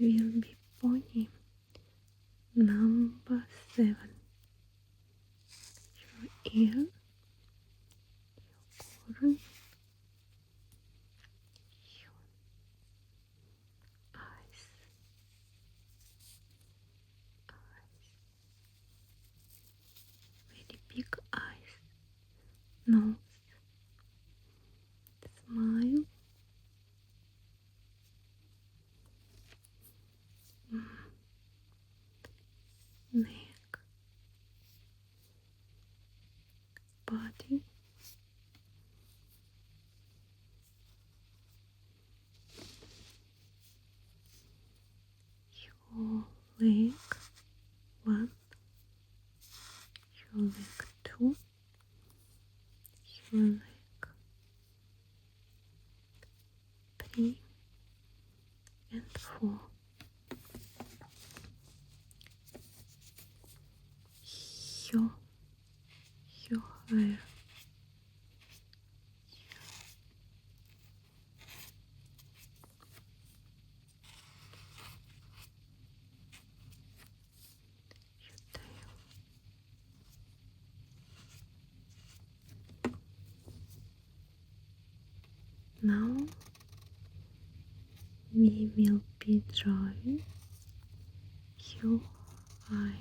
will be pony number 7. Your ear, your corn, your eyes, very big eyes, nose, smile, neck, body, your leg 1, your leg 2, your leg 3 and 4. Your hair, your tail, now we will be drawing your eyes.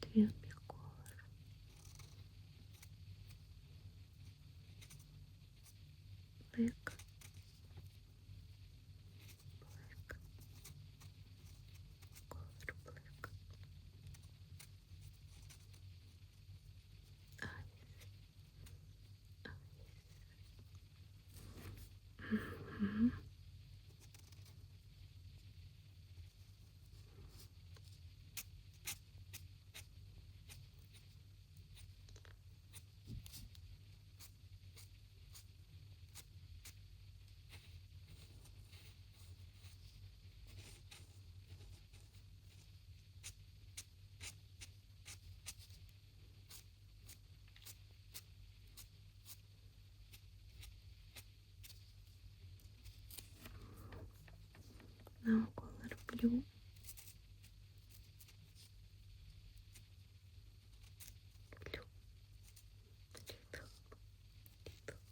It will be color black, color black, eyes. Now color blue, little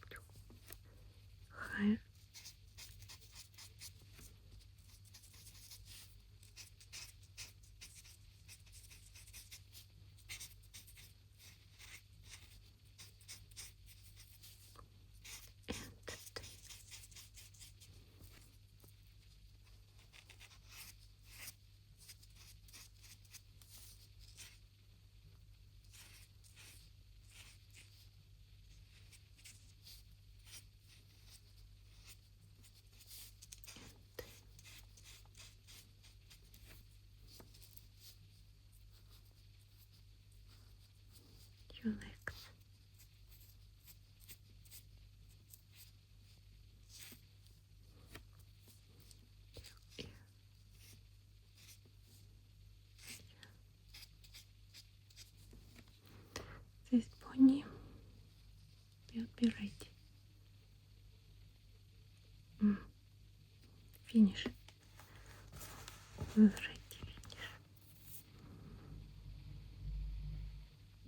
blue, hair, and tail. Your legs, ear, this pony will be ready. Finish. Will ready.